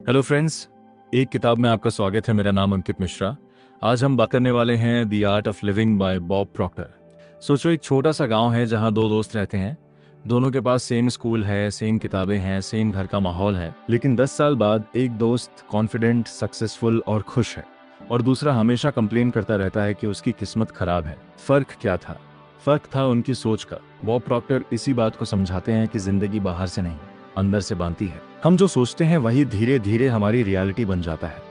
Hello friends, एक किताब में आपका स्वागत है। मेरा नाम अंकित मिश्रा। आज हम बात करने वाले हैं the art of living by Bob Procter. सोचो, एक छोटा सा गांव है जहां दो दोस्त रहते हैं। दोनों के पास सेम स्कूल है, सेम किताबें हैं, सेम घर का माहौल है। लेकिन 10 साल बाद एक दोस्त कॉन्फिडेंट, सक्सेसफुल और खुश है, और दूसरा हमेशा कंप्लेन करता रहता है कि उसकी किस्मत खराब है। फर्क क्या था? फर्क था उनकी सोच का। बॉब प्रॉक्टर इसी बात को समझाते हैं कि जिंदगी बाहर से नहीं, अंदर से बांधती है। हम जो सोचते हैं वही धीरे धीरे हमारी रियलिटी बन जाता है।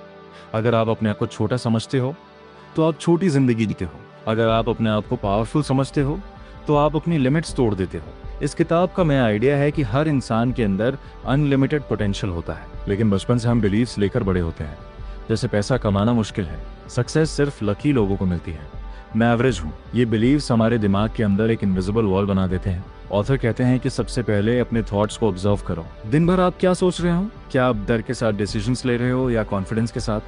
अगर आप अपने आप को छोटा समझते हो तो आप छोटी जिंदगी जीते हो। अगर आप अपने आप को पावरफुल समझते हो तो आप अपनी लिमिट्स तोड़ देते हो। इस किताब का मेरा आइडिया है कि हर इंसान के अंदर अनलिमिटेड पोटेंशियल होता है, लेकिन बचपन से हम बिलीव्स लेकर बड़े होते हैं, जैसे पैसा कमाना मुश्किल है, सक्सेस सिर्फ लकी लोगों को मिलती है, मैं एवरेज हूँ। ये बिलीव्स हमारे दिमाग के अंदर एक इनविजिबल वॉल बना देते हैं। ऑथर कहते हैं कि सबसे पहले अपने थॉट्स को ऑब्जर्व करो। दिन भर आप क्या सोच रहे हो? क्या आप डर के साथ डिसीजंस ले रहे हो या कॉन्फिडेंस के साथ?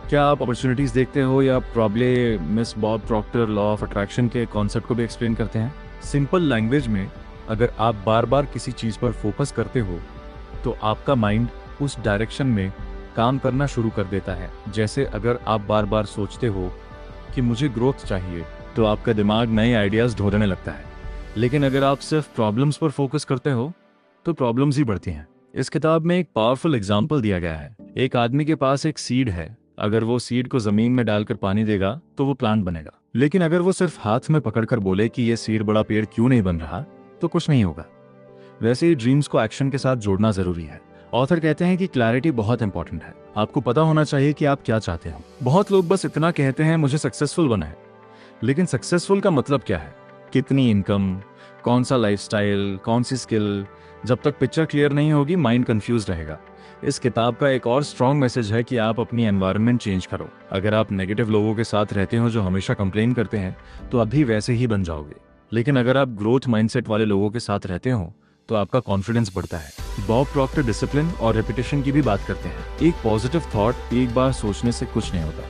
क्या आप अपॉर्चुनिटीज देखते हो या problem? Miss Bob Procter law of attraction के कॉन्सेप्ट को भी एक्सप्लेन करते हैं सिंपल लैंग्वेज में। अगर आप बार बार किसी चीज पर फोकस करते हो तो आपका माइंड उस डायरेक्शन में काम करना शुरू कर देता है। जैसे अगर आप बार बार सोचते हो कि मुझे ग्रोथ चाहिए, तो आपका दिमाग नए आइडियाज ढूंढने लगता है। लेकिन अगर आप सिर्फ प्रॉब्लम्स पर फोकस करते हो तो प्रॉब्लम्स ही बढ़ती हैं। इस किताब में एक पावरफुल एग्जाम्पल दिया गया है। एक आदमी के पास एक सीड है। अगर वो सीड को जमीन में डालकर पानी देगा तो वो प्लांट बनेगा। लेकिन अगर वो सिर्फ हाथ में पकड़कर बोले कि ये सीड बड़ा पेड़ क्यों नहीं बन रहा, तो कुछ नहीं होगा। वैसे ही ड्रीम्स को एक्शन के साथ जोड़ना जरूरी है। ऑथर कहते हैं कि क्लैरिटी बहुत इंपॉर्टेंट है। आपको पता होना चाहिए कि आप क्या चाहते हो। बहुत लोग बस इतना कहते हैं, मुझे सक्सेसफुल बना है। लेकिन सक्सेसफुल का मतलब क्या है? कितनी इनकम, कौन सा लाइफस्टाइल, कौन सी स्किल? जब तक पिक्चर क्लियर नहीं होगी, माइंड कंफ्यूज रहेगा। इस किताब का एक और स्ट्रॉन्ग मैसेज है कि आप अपनी एनवायरनमेंट चेंज करो। अगर आप नेगेटिव लोगों के साथ रहते हो जो हमेशा कंप्लेन करते हैं, तो आप भी वैसे ही बन जाओगे। लेकिन अगर आप ग्रोथ माइंडसेट वाले लोगों के साथ रहते हो तो आपका कॉन्फिडेंस बढ़ता है। बॉब प्रॉक्टर डिसिप्लिन और रेपिटेशन की भी बात करते हैं। एक पॉजिटिव थॉट एक बार सोचने से कुछ नहीं होता,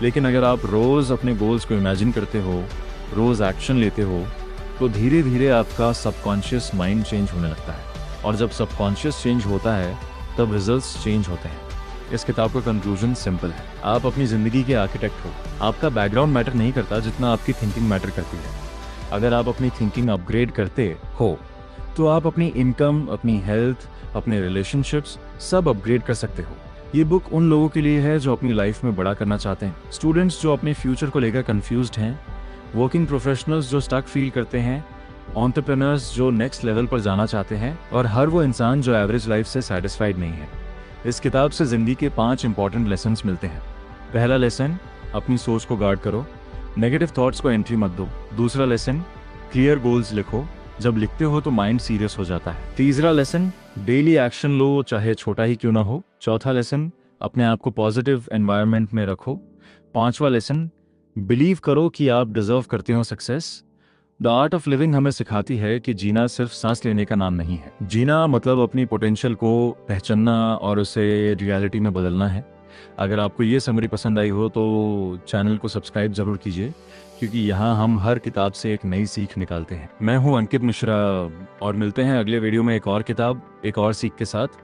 लेकिन अगर आप रोज अपने गोल्स को इमेजिन करते हो, रोज एक्शन लेते हो, तो धीरे धीरे आपका सबकॉन्शियस माइंड चेंज होने लगता है। और जब सबकॉन्शियस चेंज होता है तब रिजल्ट्स चेंज होते हैं। इस किताब का कंक्लूजन सिंपल है। आप अपनी जिंदगी के आर्किटेक्ट हो। आपका बैकग्राउंड मैटर नहीं करता जितना आपकी थिंकिंग मैटर करती है। अगर आप अपनी थिंकिंग अपग्रेड करते हो तो आप अपनी इनकम, अपनी हेल्थ, अपने रिलेशनशिप्स सब अपग्रेड कर सकते हो। ये बुक उन लोगों के लिए है जो अपनी लाइफ में बड़ा करना चाहते हैं, स्टूडेंट्स जो अपने फ्यूचर को लेकर कंफ्यूज्ड हैं, वर्किंग प्रोफेशनल्स जो स्टक फील करते हैं, एंटरप्रेन्योर्स जो नेक्स्ट लेवल पर जाना चाहते हैं, और हर वो इंसान जो एवरेज लाइफ से सेटिस्फाइड नहीं है। इस किताब से जिंदगी के 5 इंपॉर्टेंट लेसन्स मिलते हैं। पहला लेसन, अपनी सोच को गार्ड करो, नेगेटिव थॉट्स को एंट्री मत दो। दूसरा लेसन, क्लियर गोल्स लिखो, जब लिखते हो तो माइंड सीरियस हो जाता है। तीसरा लेसन, डेली एक्शन लो, चाहे छोटा ही क्यों ना हो। चौथा लेसन, अपने आप को पॉजिटिव एनवायरनमेंट में रखो। पांचवा लेसन, बिलीव करो कि आप डिजर्व करते हो success. The art of living हमें सिखाती है कि जीना सिर्फ सांस लेने का नाम नहीं है। जीना मतलब अपनी पोटेंशियल को पहचानना और उसे रियलिटी में बदलना है। अगर आपको ये समरी पसंद आई हो तो चैनल को सब्सक्राइब जरूर कीजिए, क्योंकि यहाँ हम हर किताब से एक नई सीख निकालते हैं। मैं हूँ अंकित मिश्रा, और मिलते हैं अगले वीडियो में एक और किताब, एक और सीख के साथ।